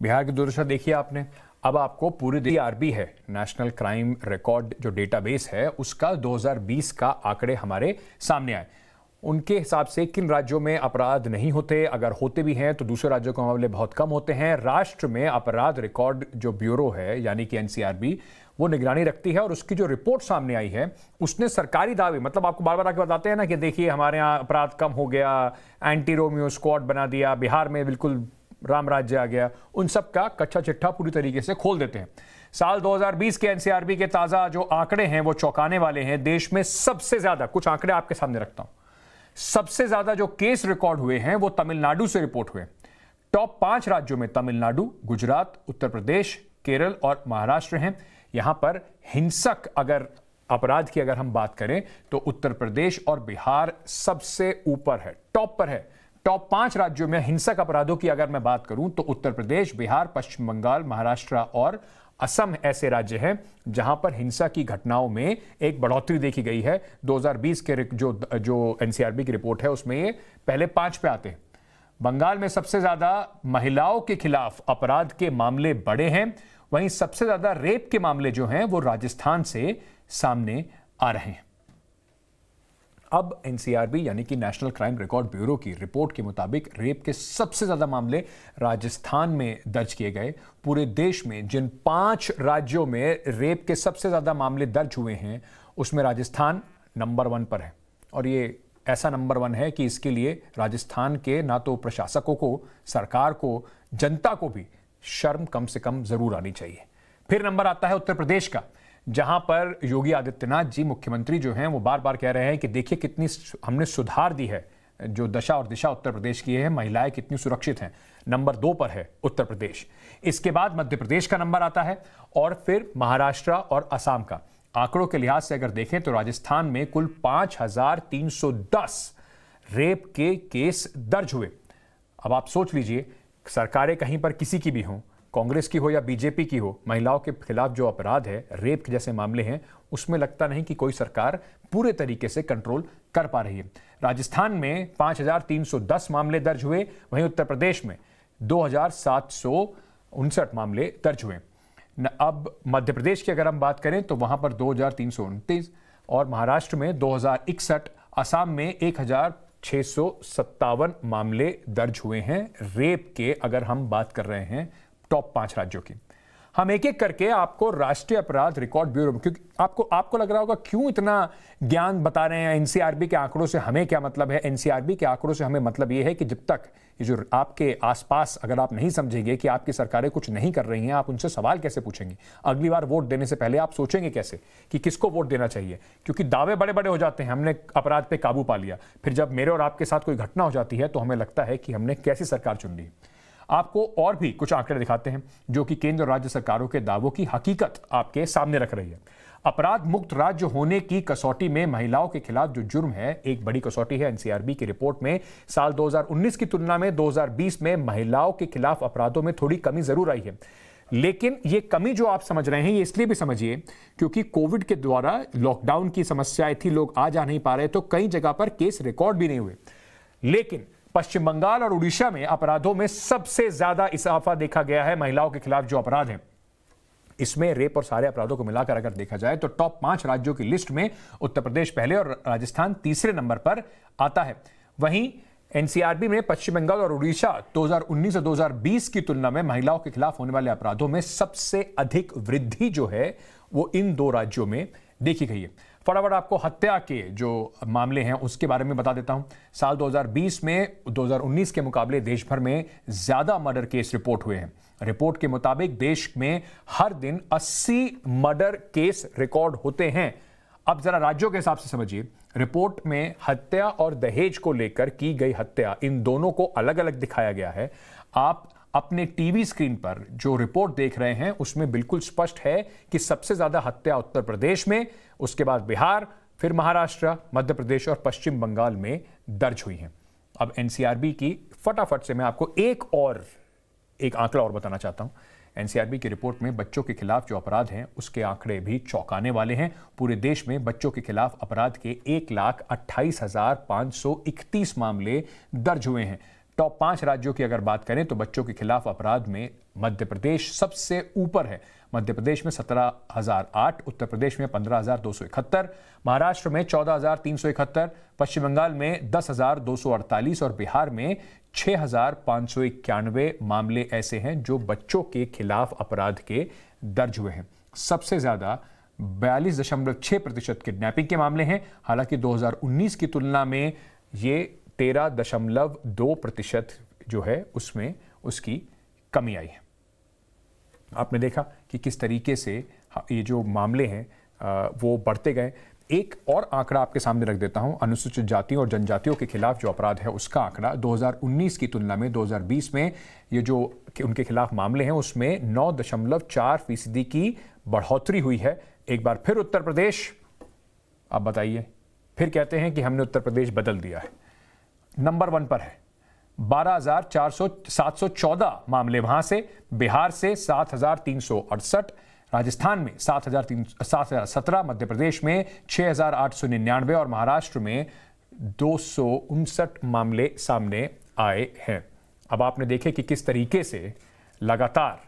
बिहार की दुर्दशा देखिए आपने। अब आपको पूरे DRB है, नेशनल क्राइम रिकॉर्ड जो डेटाबेस है, उसका 2020 का आंकड़े हमारे सामने आए। उनके हिसाब से किन राज्यों में अपराध नहीं होते, अगर होते भी हैं तो दूसरे राज्यों के मुकाबले बहुत कम होते हैं। राष्ट्र में अपराध रिकॉर्ड जो ब्यूरो है यानी कि NCRB, वो निगरानी रखती है और उसकी जो रिपोर्ट सामने आई है उसने सरकारी दावे, मतलब आपको बार बार आके बताते हैं ना कि देखिए हमारे यहाँ अपराध कम हो गया, एंटी रोमियो स्क्वाड बना दिया, बिहार में बिल्कुल राम राज्य आ गया, उन सब का कच्चा चिट्ठा पूरी तरीके से खोल देते हैं। साल 2020 के NCRB के ताजा जो आंकड़े हैं वो चौंकाने वाले हैं। देश में सबसे ज्यादा, कुछ आंकड़े आपके सामने रखता हूं, सबसे ज्यादा जो केस रिकॉर्ड हुए हैं वो तमिलनाडु से रिपोर्ट हुए। टॉप 5 राज्यों में तमिलनाडु, गुजरात, उत्तर प्रदेश, केरल और महाराष्ट्र हैं। यहां पर हिंसक अगर अपराध की अगर हम बात करें तो उत्तर प्रदेश और बिहार सबसे ऊपर है, टॉप पर है। टॉप 5 राज्यों में हिंसक अपराधों की अगर मैं बात करूं तो उत्तर प्रदेश, बिहार, पश्चिम बंगाल, महाराष्ट्र और असम ऐसे राज्य हैं जहां पर हिंसा की घटनाओं में एक बढ़ोतरी देखी गई है। 2020 के जो NCRB की रिपोर्ट है उसमें ये पहले 5 पे आते हैं। बंगाल में सबसे ज्यादा महिलाओं के खिलाफ अपराध के मामले बढ़े हैं, वहीं सबसे ज्यादा रेप के मामले जो हैं वो राजस्थान से सामने आ रहे हैं। अब NCRB यानी कि नेशनल क्राइम रिकॉर्ड ब्यूरो की रिपोर्ट के मुताबिक रेप के सबसे ज्यादा मामले राजस्थान में दर्ज किए गए। पूरे देश में जिन 5 राज्यों में रेप के सबसे ज्यादा मामले दर्ज हुए हैं उसमें राजस्थान नंबर 1 पर है। और ये ऐसा नंबर 1 है कि इसके लिए राजस्थान के ना तो प्रशासकों को, सरकार को, जनता को भी शर्म कम से कम जरूर आनी चाहिए। फिर नंबर आता है उत्तर प्रदेश का, जहां पर योगी आदित्यनाथ जी मुख्यमंत्री जो हैं वो बार बार कह रहे हैं कि देखिए कितनी हमने सुधार दी है, जो दशा और दिशा उत्तर प्रदेश की है, महिलाएं कितनी सुरक्षित हैं। नंबर 2 पर है उत्तर प्रदेश। इसके बाद मध्य प्रदेश का नंबर आता है और फिर महाराष्ट्र और असम का। आंकड़ों के लिहाज से अगर देखें तो राजस्थान में कुल 5310 रेप के केस दर्ज हुए। अब आप सोच लीजिए, सरकारें कहीं पर किसी की भी हों, कांग्रेस की हो या बीजेपी की हो, महिलाओं के खिलाफ जो अपराध है, रेप के जैसे मामले हैं, उसमें लगता नहीं कि कोई सरकार पूरे तरीके से कंट्रोल कर पा रही है। राजस्थान में 5310 मामले दर्ज हुए, वहीं उत्तर प्रदेश में 2759 मामले दर्ज हुए। अब मध्य प्रदेश की अगर हम बात करें तो वहां पर 2329 और महाराष्ट्र में 2061, असम में 1657 मामले दर्ज हुए हैं रेप के, अगर हम बात कर रहे हैं टॉप 5 राज्यों की। हम एक एक करके आपको राष्ट्रीय अपराध रिकॉर्ड ब्यूरो, क्योंकि आपको लग रहा होगा क्यों इतना ज्ञान बता रहे हैं, NCRB के आंकड़ों से हमें क्या मतलब है। NCRB के आंकड़ों से हमें मतलब यह है कि जब तक ये जो आपके आसपास अगर आप नहीं समझेंगे कि आपकी सरकारें कुछ नहीं कर रही हैं, आप उनसे सवाल कैसे पूछेंगे? अगली बार वोट देने से पहले आप सोचेंगे कैसे कि किसको वोट देना चाहिए, क्योंकि दावे बड़े बड़े हो जाते हैं, हमने अपराध पे काबू पा लिया, फिर जब मेरे और आपके साथ कोई घटना हो जाती है तो हमें लगता है कि हमने कैसी सरकार चुन ली। आपको और भी कुछ आंकड़े दिखाते हैं जो कि केंद्र और राज्य सरकारों के दावों की हकीकत आपके सामने रख रही है। अपराध मुक्त राज्य होने की कसौटी में महिलाओं के खिलाफ जो जुर्म है, एक बड़ी कसौटी है। NCRB की रिपोर्ट में साल 2019 की तुलना में 2020 में महिलाओं के खिलाफ अपराधों में थोड़ी कमी जरूर आई है, लेकिन ये कमी जो आप समझ रहे हैं ये इसलिए भी समझिए क्योंकि कोविड के द्वारा लॉकडाउन की समस्याएं थी, लोग आ जा नहीं पा रहे, तो कई जगह पर केस रिकॉर्ड भी नहीं हुए। लेकिन पश्चिम बंगाल और उड़ीसा में अपराधों में सबसे ज्यादा इजाफा देखा गया है। महिलाओं के खिलाफ जो अपराध हैं, इसमें रेप और सारे अपराधों को मिलाकर अगर देखा जाए तो टॉप 5 राज्यों की लिस्ट में उत्तर प्रदेश पहले और राजस्थान तीसरे नंबर पर आता है। वहीं NCRB में पश्चिम बंगाल और उड़ीसा 2019 और 2020 की तुलना में महिलाओं के खिलाफ होने वाले अपराधों में सबसे अधिक वृद्धि जो है वो इन 2 राज्यों में देखी गई है। फटाफट आपको हत्या के जो मामले हैं उसके बारे में बता देता हूं। साल 2020 में 2019 के मुकाबले देश भर में ज्यादा मर्डर केस रिपोर्ट हुए हैं। रिपोर्ट के मुताबिक देश में हर दिन 80 मर्डर केस रिकॉर्ड होते हैं। अब जरा राज्यों के हिसाब से समझिए, रिपोर्ट में हत्या और दहेज को लेकर की गई हत्या, इन दोनों को अलग अलग दिखाया गया है। आप अपने टीवी स्क्रीन पर जो रिपोर्ट देख रहे हैं उसमें बिल्कुल स्पष्ट है कि सबसे ज्यादा हत्या उत्तर प्रदेश में, उसके बाद बिहार, फिर महाराष्ट्र, मध्य प्रदेश और पश्चिम बंगाल में दर्ज हुई हैं। अब NCRB की फटाफट से मैं आपको एक आंकड़ा और बताना चाहता हूं। NCRB की रिपोर्ट में बच्चों के खिलाफ जो अपराध हैं उसके आंकड़े भी चौंकाने वाले हैं। पूरे देश में बच्चों के खिलाफ अपराध के 1,28,531 मामले दर्ज हुए हैं। टॉप 5 राज्यों की अगर बात करें तो बच्चों के खिलाफ अपराध में मध्य प्रदेश सबसे ऊपर है। मध्य प्रदेश में 17,008, उत्तर प्रदेश में 15,271, महाराष्ट्र में 14,371, पश्चिम बंगाल में 10,248 और बिहार में 6,591 मामले ऐसे हैं जो बच्चों के खिलाफ अपराध के दर्ज हुए हैं। सबसे ज्यादा 42.6% किडनैपिंग के मामले हैं। हालांकि 2019 की तुलना में ये 13.2% जो है उसमें उसकी कमी आई है। आपने देखा कि किस तरीके से ये जो मामले हैं वो बढ़ते गए। एक और आंकड़ा आपके सामने रख देता हूं। अनुसूचित जातियों और जनजातियों के खिलाफ जो अपराध है उसका आंकड़ा 2019 की तुलना में 2020 में ये जो उनके खिलाफ मामले हैं उसमें 9.4% की बढ़ोतरी हुई है। एक बार फिर उत्तर प्रदेश, आप बताइए, फिर कहते हैं कि हमने उत्तर प्रदेश बदल दिया है। नंबर 1 पर है, 12,714 मामले वहां से, बिहार से 7,368, राजस्थान में 7,017, मध्य प्रदेश में 6,899 और महाराष्ट्र में 259 मामले सामने आए हैं। अब आपने देखे कि किस तरीके से लगातार,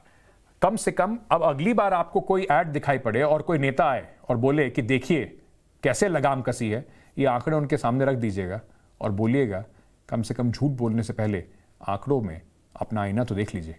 कम से कम अब अगली बार आपको कोई ऐड दिखाई पड़े और कोई नेता आए और बोले कि देखिए कैसे लगाम कसी है, ये आंकड़े उनके सामने रख दीजिएगा और बोलिएगा कम से कम झूठ बोलने से पहले आंकड़ों में अपना आईना तो देख लीजिए।